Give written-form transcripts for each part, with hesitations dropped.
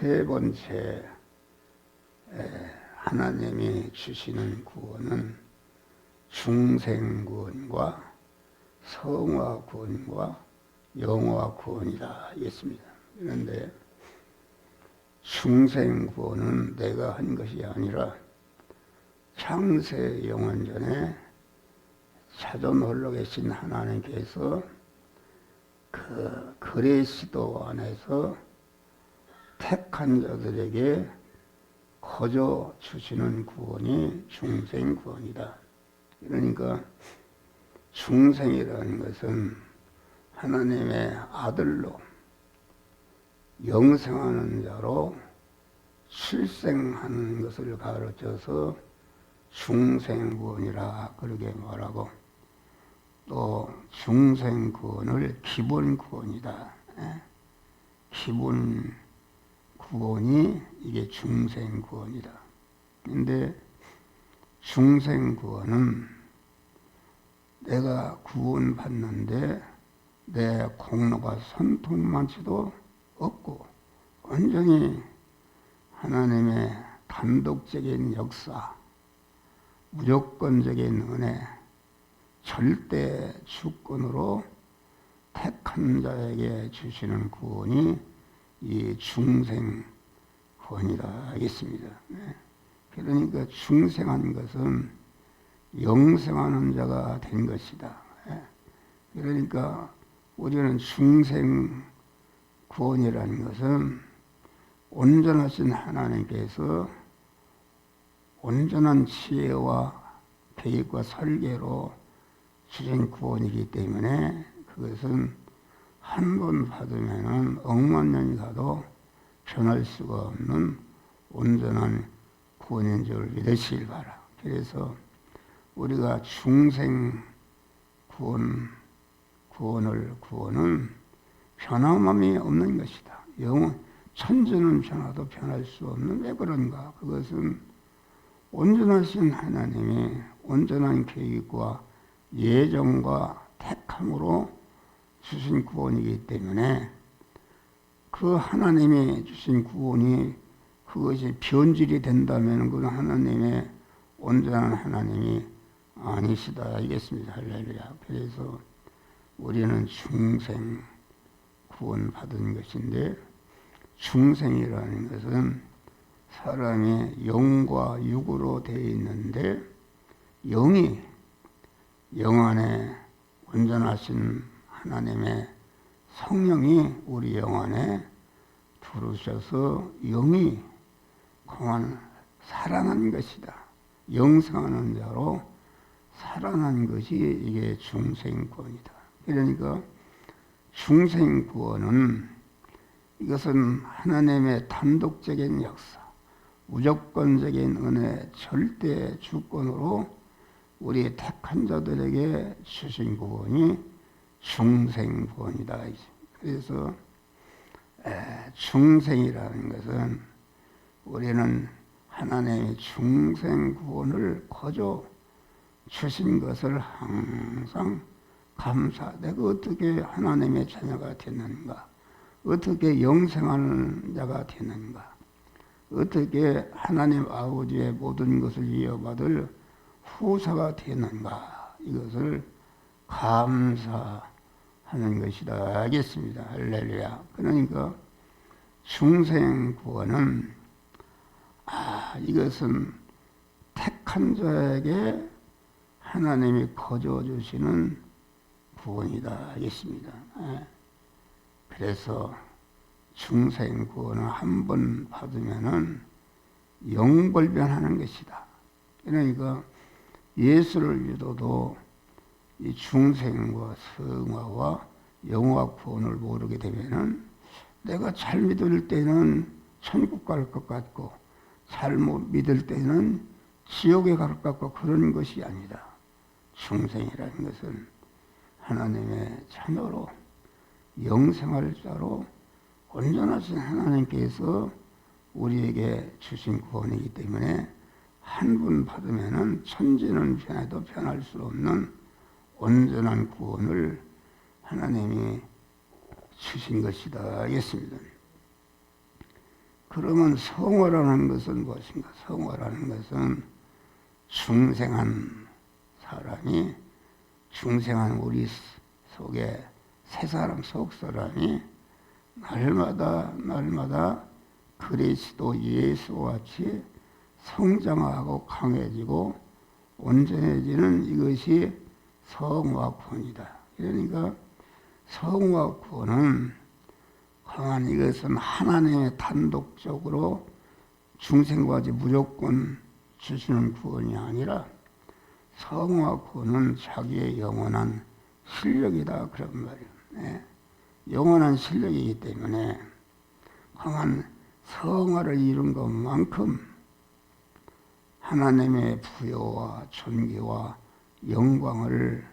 세 번째 하나님이 주시는 구원은 중생구원과 성화구원과 영화구원이다 했습니다. 그런데 중생구원은 내가 한 것이 아니라 창세 영원전에 자존 홀로 계신 하나님께서 그 그리스도 안에서 택한 자들에게 거저 주시는 구원이 중생구원이다. 그러니까 중생이라는 것은 하나님의 아들로 영생하는 자로 출생하는 것을 가르쳐서 중생구원이라 그렇게 말하고, 또 중생구원을 기본구원이다. 기본구원이 이게 중생구원이다. 근데 중생구원은 내가 구원받는데 내 공로가 손톱만치도 없고 완전히 하나님의 단독적인 역사, 무조건적인 은혜, 절대 주권으로 택한 자에게 주시는 구원이 이 중생구원이라 하겠습니다. 그러니까 중생한 것은 영생하는 자가 된 것이다. 그러니까 우리는 중생구원이라는 것은 온전하신 하나님께서 온전한 지혜와 계획과 설계로 주신 구원이기 때문에 그것은 한 번 받으면 억만 년이 가도 변할 수가 없는 온전한 구원인 줄 믿으시길 바라. 그래서 우리가 중생 구원은 변함이 없는 것이다. 천지는 변화도 변할 수 없는. 왜 그런가? 그것은 온전하신 하나님이 온전한 계획과 예정과 택함으로 주신 구원이기 때문에 그 하나님이 주신 구원이 그것이 변질이 된다면 그건 하나님의 온전한 하나님이 아니시다 알겠습니다. 할렐루야. 그래서 우리는 중생 구원 받은 것인데, 중생이라는 것은 사람이 영과 육으로 되어 있는데 영이 영 안에 온전하신 하나님의 성령이 우리 영 안에 들어오셔서 영이 공한 살아난 것이다. 영생하는 자로 살아난 것이 이게 중생구원이다. 그러니까 중생구원은 이것은 하나님의 단독적인 역사, 무조건적인 은혜, 절대 주권으로 우리 택한 자들에게 주신 구원이 중생구원이다. 그래서 중생이라는 것은 우리는 하나님의 중생구원을 거저 주신 것을 항상 내가 어떻게 하나님의 자녀가 됐는가, 어떻게 영생하는 자가 됐는가, 어떻게 하나님 아버지의 모든 것을 이어받을 후사가 되는가, 이것을 감사하는 것이다 하겠습니다. 할렐루야. 그러니까 중생구원은 이것은 택한 자에게 하나님이 거저 주시는 구원이다 하겠습니다. 그래서 중생구원을 한 번 받으면은 영벌변하는 것이다. 그러니까 예수를 믿어도 이 중생과 성화와 영화 구원을 모르게 되면은 내가 잘 믿을 때는 천국 갈 것 같고 잘못 믿을 때는 지옥에 갈 것 같고 그런 것이 아니다. 중생이라는 것은 하나님의 자녀로 영생할 자로 온전하신 하나님께서 우리에게 주신 구원이기 때문에 한 번 받으면은 천지는 변해도 변할 수 없는 온전한 구원을 하나님이 주신 것이다 하겠습니다. 그러면 성화라는 것은 무엇인가? 성화라는 것은 중생한 사람이, 중생한 우리 속에 새 사람, 속 사람이 날마다 그리스도 예수와 같이 성장하고 강해지고 온전해지는 이것이 성화구원이다. 그러니까 성화구원은 강한 이것은 하나님의 단독적으로 중생과지 무조건 주시는 구원이 아니라 성화구원은 자기의 영원한 실력이다 그런 말이에요. 네. 영원한 실력이기 때문에 강한 성화를 이룬 것만큼 하나님의 부여와 존귀와 영광을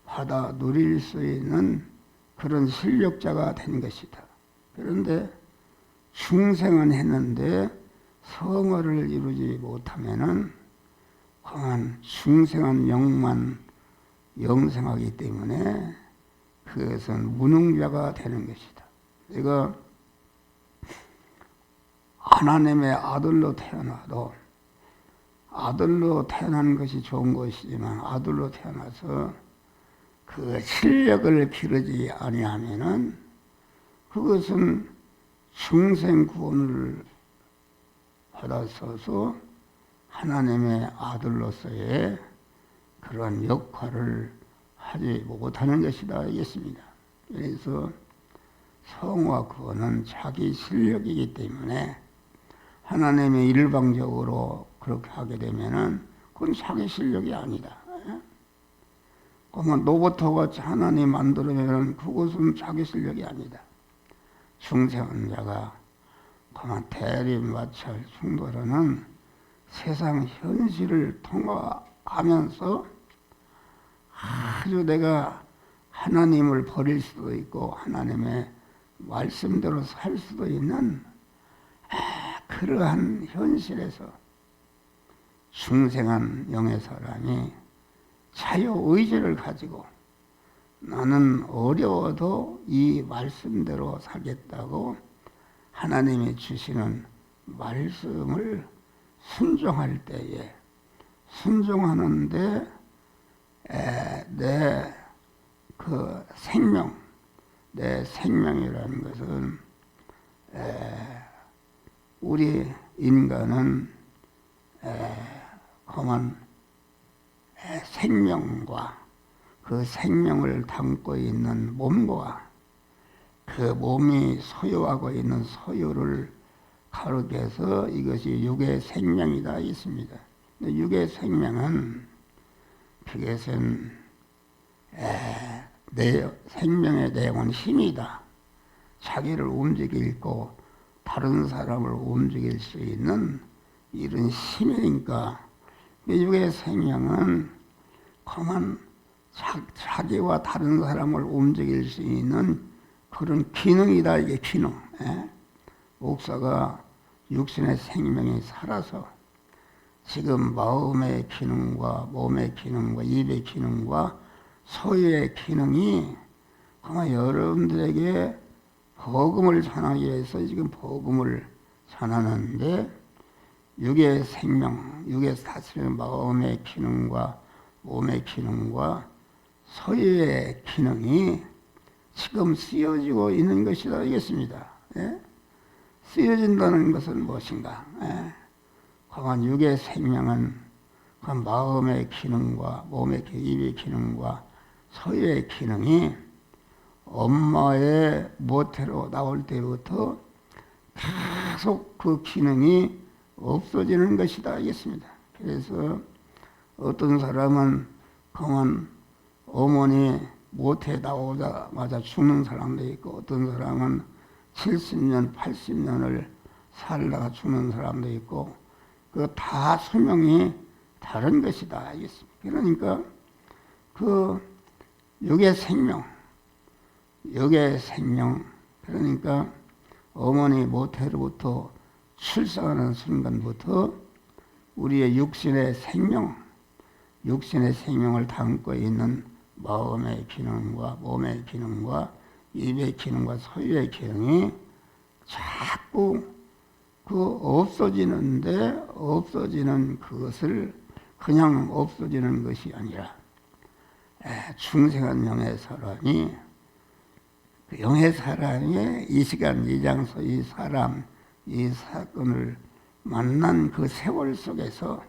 받아 누릴 수 있는 그런 실력자가 된 것이다. 그런데 중생은 했는데 성화를 이루지 못하면은 강한 중생한 영만 영생하기 때문에 그것은 무능자가 되는 것이다. 내가 하나님의 아들로 태어나도 아들로 태어난 것이 좋은 것이지만 아들로 태어나서 그 실력을 기르지 아니하면은 그것은 중생 구원을 받아서서 하나님의 아들로서의 그런 역할을 하지 못하는 것이다 하겠습니다. 그래서 성화 구원은 자기 실력이기 때문에 하나님의 일방적으로 그렇게 하게 되면은 그건 자기 실력이 아니다. 그러면 로봇과 같이 하나님 만들어내는 그것은 자기 실력이 아니다. 중생한 자가 그만 대립 마찰 충돌하는 세상 현실을 통과하면서 아주 내가 하나님을 버릴 수도 있고 하나님의 말씀대로 살 수도 있는 그러한 현실에서 중생한 영의 사람이 자유의지를 가지고 나는 어려워도 이 말씀대로 살겠다고 하나님이 주시는 말씀을 순종할 때에 순종하는데 내 그 생명, 내 생명이라는 것은 우리 인간은 험한 생명과 그 생명을 담고 있는 몸과 그 몸이 소유하고 있는 소유를 가르쳐서 이것이 육의 생명이다 있습니다. 육의 생명은 그것은 내 생명의 내용은 힘이다. 자기를 움직이고 다른 사람을 움직일 수 있는 이런 힘이니까 육의 생명은 그만 자기와 다른 사람을 움직일 수 있는 그런 기능이다. 이게 기능. 목사가 육신의 생명이 살아서 지금 마음의 기능과 몸의 기능과 입의 기능과 소유의 기능이 아마 여러분들에게 복음을 전하기 위해서 지금 복음을 전하는데 육의 생명, 육의 사실은 마음의 기능과 몸의 기능과 소유의 기능이 지금 쓰여지고 있는 것이다 알겠습니다. 쓰여진다는 것은 무엇인가? 강한 육의 생명은 그 마음의 기능과 몸의 입의 기능과 소유의 기능이 엄마의 모태로 나올 때부터 계속 그 기능이 없어지는 것이다 알겠습니다. 그래서 어떤 사람은 강한 어머니 모태 나오자마자 죽는 사람도 있고 어떤 사람은 70년, 80년을 살다가 죽는 사람도 있고 그 다 수명이 다른 것이다 알겠습니다. 그러니까 그 육의 생명 그러니까 어머니 모태로부터 출생하는 순간부터 우리의 육신의 생명을 담고 있는 마음의 기능과 몸의 기능과 입의 기능과 소유의 기능이 자꾸 그 없어지는데 없어지는 그것을 그냥 없어지는 것이 아니라 중생한 영의 사람이 그 영의 사람이 이 시간 이 장소 이 사람 이 사건을 만난 그 세월 속에서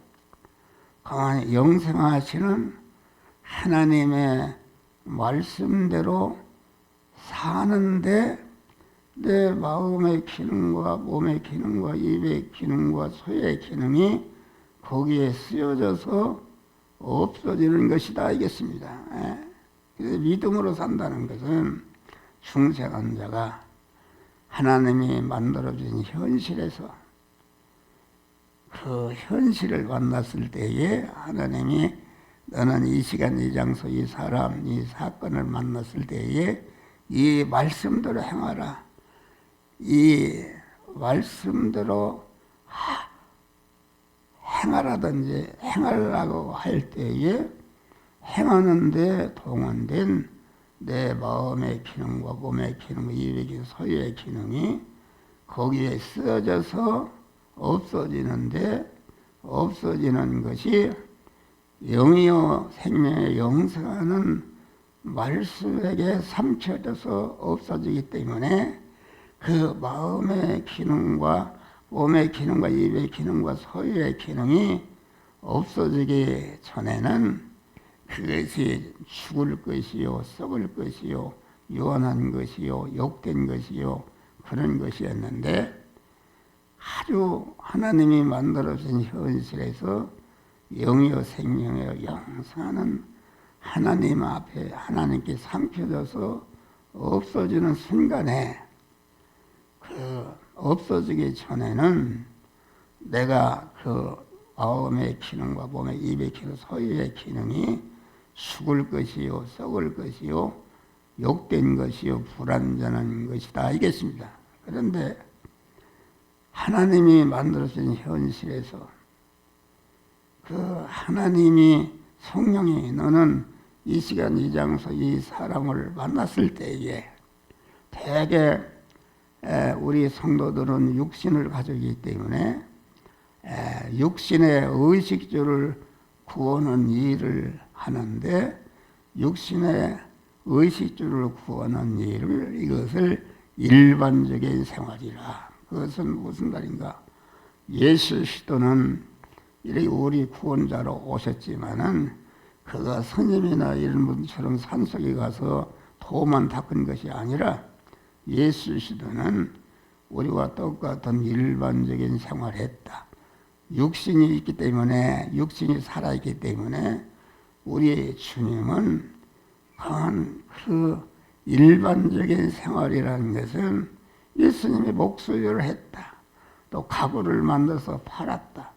가만히 영생하시는 하나님의 말씀대로 사는데 내 마음의 기능과 몸의 기능과 입의 기능과 소의 기능이 거기에 쓰여져서 없어지는 것이다 알겠습니다. 그래서 믿음으로 산다는 것은 중생한 자가 하나님이 만들어준 현실에서 그 현실을 만났을 때에 하나님이 너는 이 시간 이 장소 이 사람 이 사건을 만났을 때에 이 말씀대로 행하라. 이 말씀대로 행하라든지 행하라고 할 때에 행하는데 동원된 내 마음의 기능과 몸의 기능, 입의 기능, 소유의 기능이 거기에 쓰여져서 없어지는데 없어지는 것이 영이요 생명의 영생하는 말씀에게 삼켜져서 없어지기 때문에 그 마음의 기능과 몸의 기능과 입의 기능과 소유의 기능이 없어지기 전에는 그것이 죽을 것이요 썩을 것이요 유한한 것이요 욕된 것이요 그런 것이었는데 아주 하나님이 만들어진 현실에서 영이요 생명이요 영생하는 하나님 앞에 하나님께 삼켜져서 없어지는 순간에 그 없어지기 전에는 내가 그 마음의 기능과 몸의 입의 기능, 소유의 기능이 죽을 것이요 썩을 것이요 욕된 것이요 불완전한 것이다 알겠습니다. 그런데 하나님이 만들어진 현실에서 그 하나님이 성령이 너는 이 시간 이 장소 이 사람을 만났을 때에 대개 우리 성도들은 육신을 가지기 때문에 육신의 의식주를 구하는 일을 하는데 육신의 의식주를 구하는 일을 이것을 일반적인 생활이라. 그것은 무슨 말인가? 예수 시도는 이렇게 우리 구원자로 오셨지만은 그가 스님이나 이런 분처럼 산속에 가서 도만 닦은 것이 아니라 예수 시도는 우리와 똑같은 일반적인 생활을 했다. 육신이 있기 때문에 육신이 살아있기 때문에 우리 주님은 그 일반적인 생활이라는 것은 예수님이 목수일을 했다. 또 가구를 만들어서 팔았다.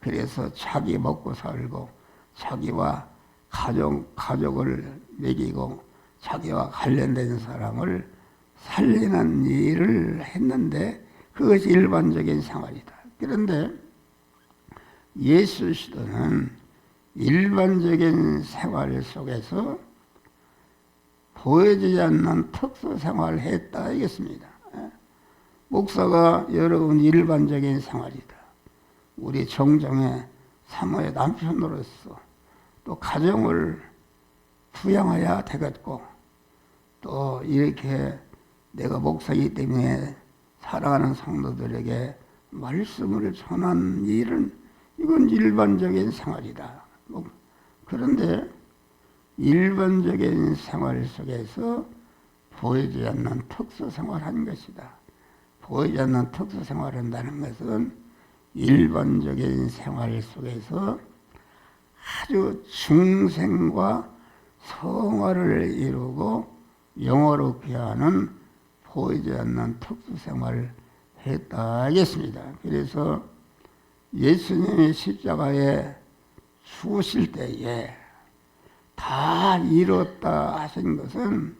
그래서 자기 먹고 살고 자기와 가족을 먹이고 자기와 관련된 사람을 살리는 일을 했는데 그것이 일반적인 생활이다. 그런데 예수 시도는 일반적인 생활 속에서 보여지지 않는 특수 생활을 했다 이겠습니다. 목사가 여러분 일반적인 생활이다. 우리 정정의 사모의 남편으로서 또 가정을 부양해야 되겠고 또 이렇게 내가 목사이기 때문에 사랑하는 성도들에게 말씀을 전하는 일은 이건 일반적인 생활이다. 그런데 일반적인 생활 속에서 보이지 않는 특수 생활한 것이다. 보이지 않는 특수 생활한다는 것은 일반적인 생활 속에서 아주 중생과 성화를 이루고 영화롭게 하는 보이지 않는 특수 생활을 했다 하겠습니다. 그래서 예수님이 십자가에 죽으실 때에 다 이뤘다 하신 것은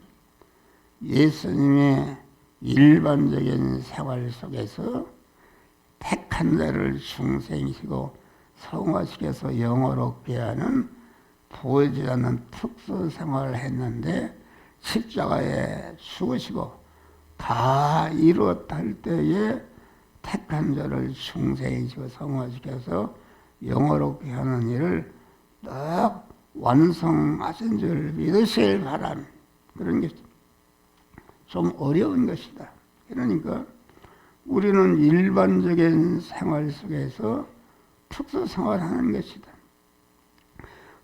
예수님의 일반적인 생활 속에서 택한 자를 중생시키고 성화시켜서 영화롭게 하는 보이지 않는 특수 생활을 했는데 십자가에 죽으시고 다 이루었다 할 때에 택한 자를 중생시켜 성화시켜서 영어롭게 하는 일을 딱 완성하신 줄 믿으실 바람. 그런 게 좀 어려운 것이다. 그러니까 우리는 일반적인 생활 속에서 특수 생활하는 것이다.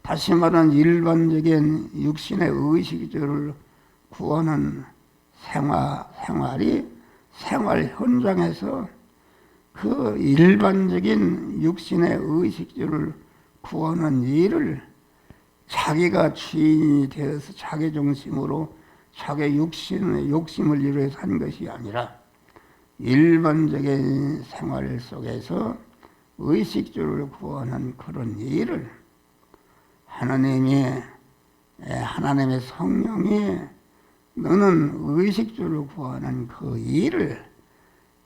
다시 말하면 일반적인 육신의 의식주를 구하는 생활이 생활 현장에서 그 일반적인 육신의 의식주를 구하는 일을 자기가 주인이 되어서 자기 중심으로 자기 욕심을 이루어서 한 것이 아니라 일반적인 생활 속에서 의식주를 구하는 그런 일을 하나님의 성령이 너는 의식주를 구하는 그 일을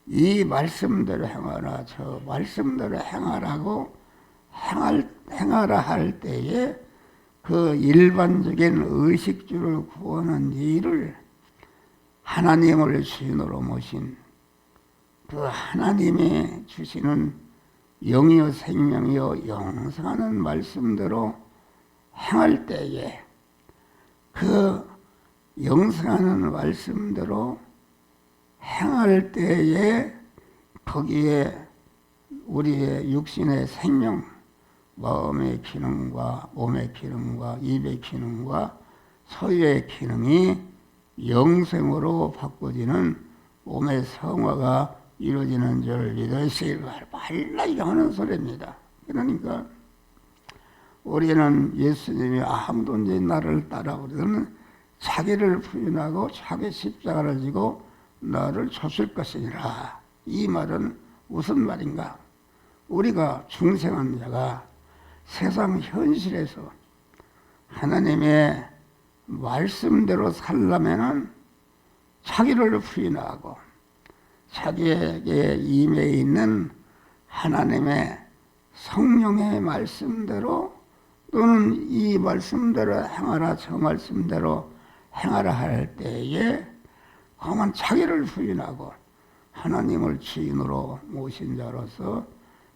이 말씀대로 행하라, 저 말씀대로 행하라고 행하라 할 때에 그 일반적인 의식주를 구하는 일을 하나님을 주인으로 모신 그 하나님이 주시는 영이요 생명이요 영생하는 말씀대로 행할 때에 그 영생하는 말씀대로 행할 때에 거기에 우리의 육신의 생명, 마음의 기능과 몸의 기능과 입의 기능과 소유의 기능이 영생으로 바꿔지는 몸의 성화가 이루어지는 줄 믿으시길 바랍니다. 하는 소리입니다. 그러니까 우리는 예수님이 아무도 이제 나를 따라오려면 자기를 부인하고 자기 십자가를 지고 나를 쫓을 것이니라. 이 말은 무슨 말인가? 우리가 중생한 자가 세상 현실에서 하나님의 말씀대로 살려면은 자기를 부인하고 자기에게 임해 있는 하나님의 성령의 말씀대로 또는 이 말씀대로 행하라, 저 말씀대로 행하라 할 때에 그만 자기를 부인하고 하나님을 주인으로 모신 자로서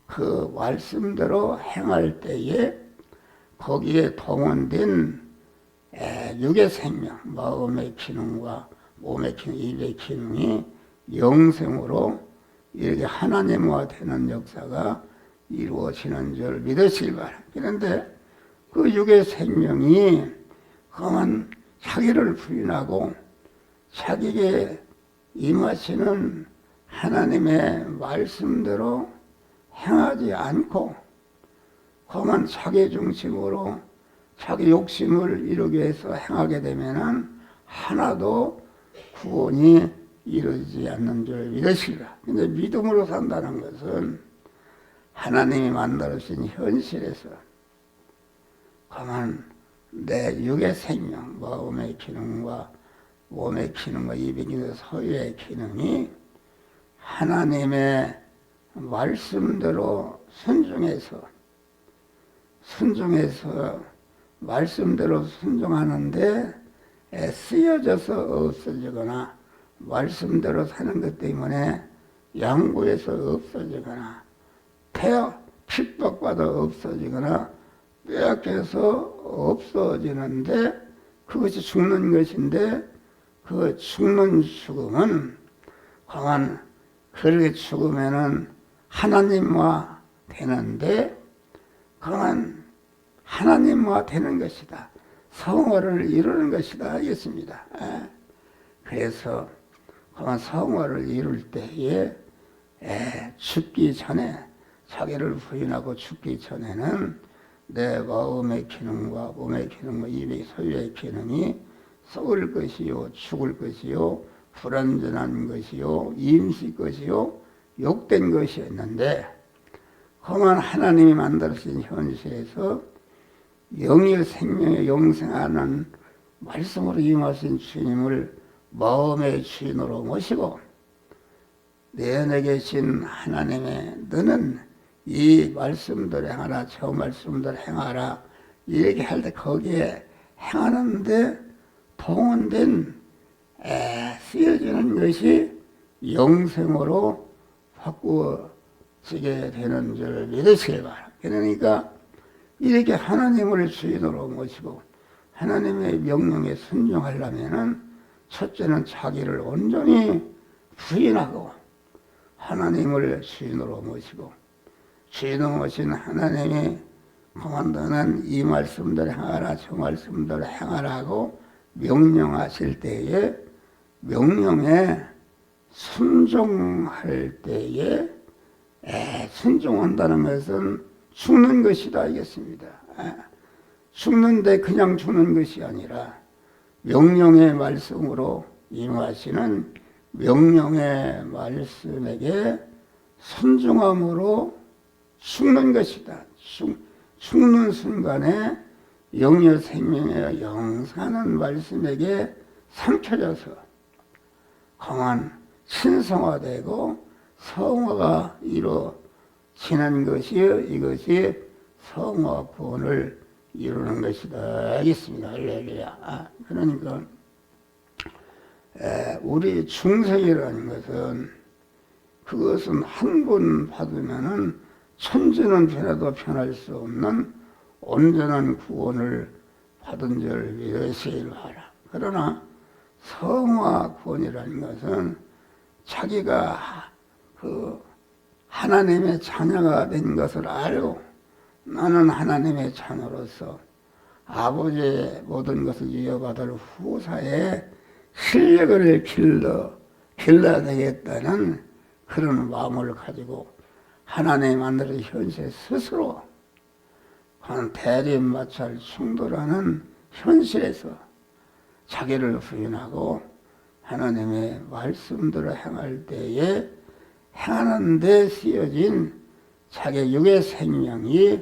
그 말씀대로 행할 때에 거기에 동원된 육의 생명, 마음의 기능과 몸의 기능, 입의 기능이 영생으로 이렇게 하나님화 되는 역사가 이루어지는 줄 믿으시기 바랍니다. 그런데 그 육의 생명이 그만 자기를 부인하고 자기에게 임하시는 하나님의 말씀대로 행하지 않고 그만 자기 중심으로 자기 욕심을 이루기 위해서 행하게 되면은 하나도 구원이 이루어지지 않는 줄 믿으시라. 근데 믿음으로 산다는 것은 하나님이 만들어주신 현실에서 그만 내 육의 생명, 마음의 기능과 몸의 기능과 입의 기능, 소유의 기능이 하나님의 말씀대로 순종해서 말씀대로 순종하는데 쓰여져서 없어지거나 말씀대로 사는 것 때문에 양보해서 없어지거나 핍박받아 없어지거나 빼앗겨서 없어지는데 그것이 죽는 것인데 그 죽는 죽음은 그만 그렇게 죽으면은 하나님화 되는데 그만 하나님화 되는 것이다. 성화를 이루는 것이다 하겠습니다. 그래서 그만 성화를 이룰 때에 죽기 전에 자기를 부인하고 죽기 전에는 내 마음의 기능과 몸의 기능과 입의 소유의 기능이 썩을 것이요 죽을 것이요 불완전한 것이요 임시 것이요 욕된 것이었는데 그만 하나님이 만들어진 현실에서 영의 생명의 영생하는 말씀으로 임하신 주님을 마음의 주인으로 모시고 내 안에 계신 하나님의 너는 이 말씀대로 행하라 저 말씀대로 행하라 이렇게 할 때 거기에 행하는데 동원된 쓰여지는 것이 영생으로 바꾸어지게 되는 줄 믿으시길 바랍니다. 그러니까 이렇게 하나님을 주인으로 모시고 하나님의 명령에 순종하려면은 첫째는 자기를 온전히 부인하고 하나님을 주인으로 모시고 주인으로 모신 하나님이 거만다는 이 말씀대로 행하라 저 말씀대로 행하라 하고 명령하실 때에 명령에 순종할 때에 순종한다는 것은 죽는 것이다 알겠습니다. 죽는데 그냥 죽는 것이 아니라 명령의 말씀으로 임하시는 명령의 말씀에게 순종함으로 죽는 것이다. 죽는 순간에 영의 생명의 영생하는 말씀에게 삼켜져서 강한 신성화되고 성화가 이루어지는 것이 이것이 성화 구원을 이루는 것이다 알겠습니다. 할렐루야. 그러니까 우리 중생이라는 것은 그것은 한 번 받으면은 천지는 변해도 변할 수 없는 온전한 구원을 받은 줄 믿으시길 바라. 그러나 성화 구원이라는 것은 자기가 그 하나님의 자녀가 된 것을 알고 나는 하나님의 자녀로서 아버지의 모든 것을 이어받을 후사에 실력을 길러야 되겠다는 그런 마음을 가지고 하나님 만드신 현실 스스로 대립마찰 충돌하는 현실에서 자기를 부인하고 하나님의 말씀대로 행할 때에 행하는 데 쓰여진 자기 육의 생명이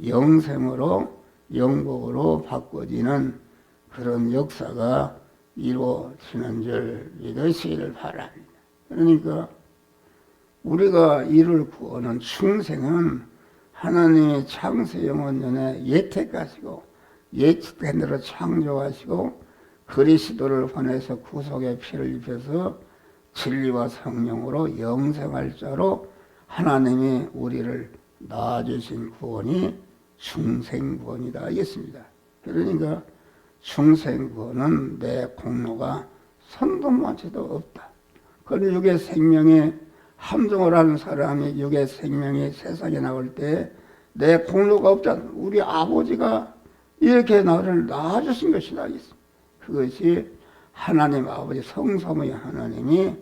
영생으로 영복으로 바꿔지는 그런 역사가 이루어지는 줄 믿으시기를 바랍니다. 그러니까 우리가 이룰 구원은 충생은 하나님의 창세 영원전에 예택하시고 예측된 대로 창조하시고 그리스도를 보내서 구속의 피를 입혀서 진리와 성령으로 영생할 자로 하나님이 우리를 낳아주신 구원이 중생구원이다 알겠습니다. 그러니까 중생구원은 내 공로가 손도무지도 없다. 그런 육의 생명에 함정을 하는 사람이 육의 생명이 세상에 나올 때 내 공로가 없잖아. 우리 아버지가 이렇게 나를 낳아주신 것이다. 그것이 하나님 아버지 성삼위 하나님이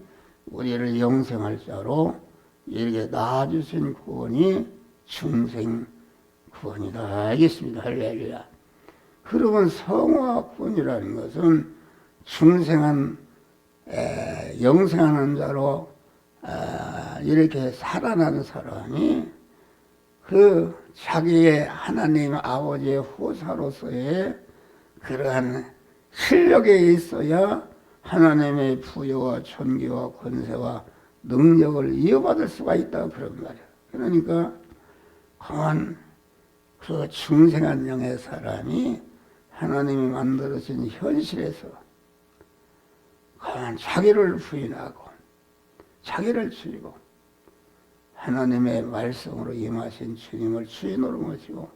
우리를 영생할 자로 이렇게 낳아주신 구원이 중생 구원이다. 알겠습니다. 할렐루야. 그러면 성화 구원이라는 것은 중생한 영생하는 자로 이렇게 살아난 사람이 그 자기의 하나님 아버지의 후사로서의 그러한 실력에 있어야 하나님의 부여와 존귀와 권세와 능력을 이어받을 수가 있다 그런 말이야. 그러니까 강한 그 중생한 영의 사람이 하나님이 만들어진 현실에서 강한 자기를 부인하고 자기를 줄이고 하나님의 말씀으로 임하신 주님을 주인으로 모시고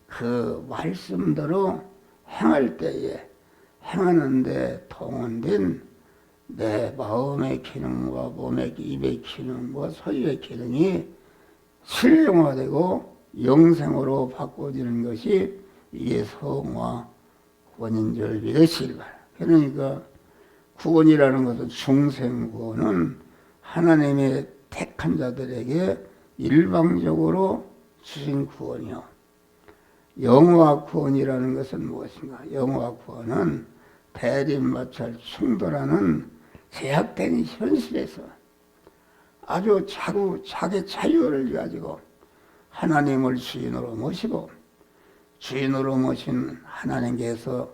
그 말씀대로 행할 때에 행하는데 동원된 내 마음의 기능과 몸의 입의 기능과 소유의 기능이 실령화되고 영생으로 바꿔지는 것이 이게 성화 구원인 줄 믿으시길 바랍니다. 그러니까 구원이라는 것은 중생구원은 하나님의 택한 자들에게 일방적으로 주신 구원이요. 영화 구원이라는 것은 무엇인가? 영화 구원은 대립마찰 충돌하는 제약된 현실에서 아주 자기 자유를 가지고 하나님을 주인으로 모시고 주인으로 모신 하나님께서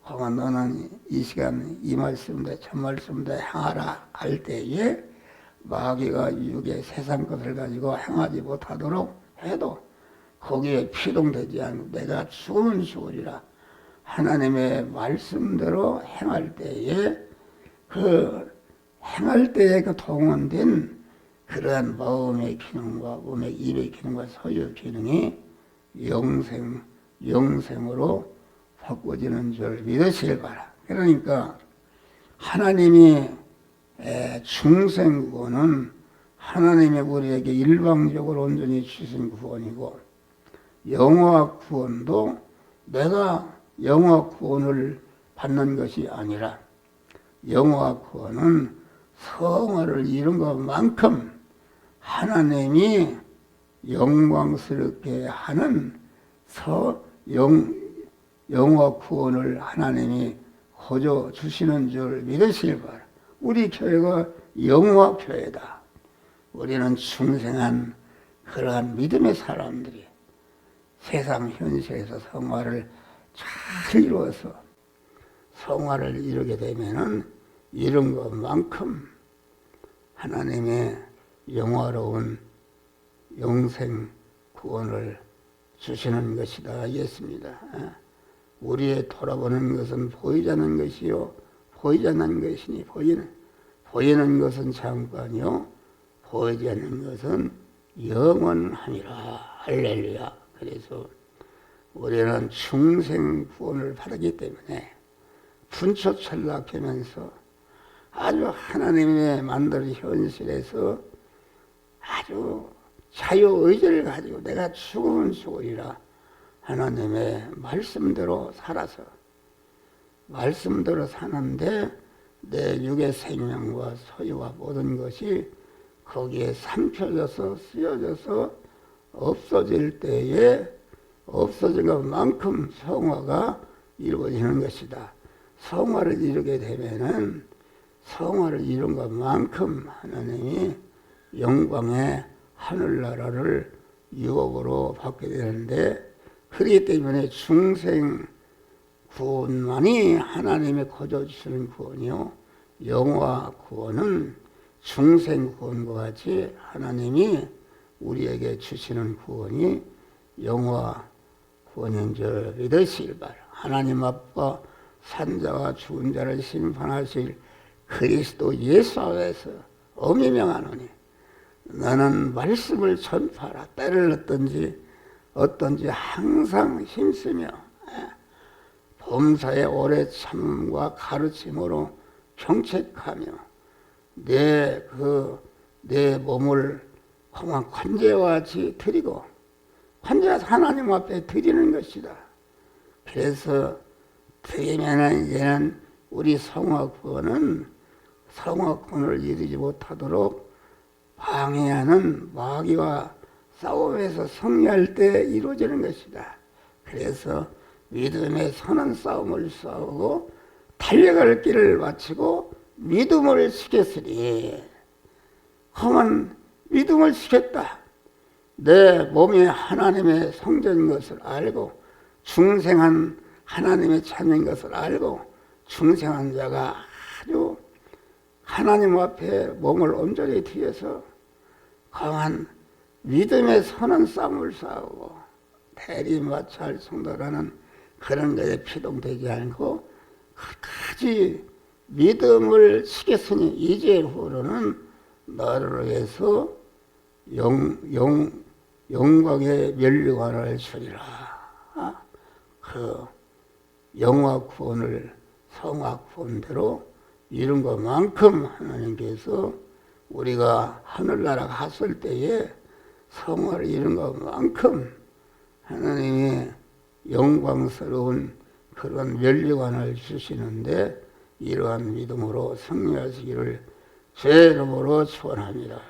너는 이 시간 이 말씀대 저 말씀대 행하라 할 때에 마귀가 육의 세상 것을 가지고 행하지 못하도록 해도 거기에 피동되지 않고 내가 죽으면 죽으리라 하나님의 말씀대로 행할 때에 그 동원된 그러한 마음의 기능과 몸의 입의 기능과 소유 기능이 영생으로 바꿔지는 줄 믿으시길 바라. 그러니까 하나님이 중생구원은 하나님이 우리에게 일방적으로 온전히 주신 구원이고, 영화 구원도 내가 영화 구원을 받는 것이 아니라 영화 구원은 성화를 이룬 것만큼 하나님이 영광스럽게 하는 영화 구원을 하나님이 거저 주시는 줄 믿으시길 바라. 우리 교회가 영화 교회다. 우리는 중생한 그러한 믿음의 사람들이 세상 현실에서 성화를 잘 이루어서 성화를 이루게 되면은 이룬 것만큼 하나님의 영화로운 영생 구원을 주시는 것이다 하겠습니다. 우리의 돌아보는 것은 보이지 않는 것이요 보이지 않는 것이니 보이는 것은 잠깐이요 보이지 않는 것은 영원하니라. 할렐루야. 그래서 우리는 중생 구원을 받았기 때문에 분초철락하면서 아주 하나님의 만든 현실에서 아주 자유의지를 가지고 내가 죽으면 죽으리라 하나님의 말씀대로 살아서 말씀대로 사는데 내 육의 생명과 소유와 모든 것이 거기에 삼켜져서 쓰여져서 없어질 때에 없어진 것만큼 성화가 이루어지는 것이다. 성화를 이루게 되면은 성화를 이룬 것만큼 하나님이 영광의 하늘나라를 유업으로 받게 되는데, 그렇기 때문에 중생 구원만이 하나님의 거저 주시는 구원이요 영화 구원은 중생 구원과 같이 하나님이 우리에게 주시는 구원이 영화 구원인 줄 믿으시길 바라. 하나님 아빠 산자와 죽은 자를 심판하실 그리스도 예수 안에서 엄히 명하노니 너는 말씀을 전파하라. 때를 어떤지 항상 힘쓰며 범사의 오래 참음과 가르침으로 경책하며 내 몸을 공한 관제와 같이 드리고, 관제가 하나님 앞에 드리는 것이다. 그래서 드리면은 이제는 우리 성화구원을 이루지 못하도록 방해하는 마귀와 싸움에서 승리할 때 이루어지는 것이다. 그래서 믿음의 선한 싸움을 싸우고 달려갈 길을 마치고 믿음을 지켰으니, 험한 믿음을 지켰다. 내 몸이 하나님의 성전인 것을 알고 중생한 하나님의 자녀인 것을 알고 중생한 자가 아주 하나님 앞에 몸을 온전히 뒤에서 강한 믿음의 선한 싸움을 싸우고 대리마찰 성도라는 그런 것에 피동되지 않고 끝까지 믿음을 지켰으니 이제후로는 너를 위해서 영광의 면류관을 주리라. 그 영화구원을 성화구원대로 이룬 것만큼 하나님께서 우리가 하늘나라 갔을 때에 성화를 이룬 것만큼 하나님이 영광스러운 그런 면류관을 주시는데 이러한 믿음으로 승리하시기를 제 이름으로 축원합니다.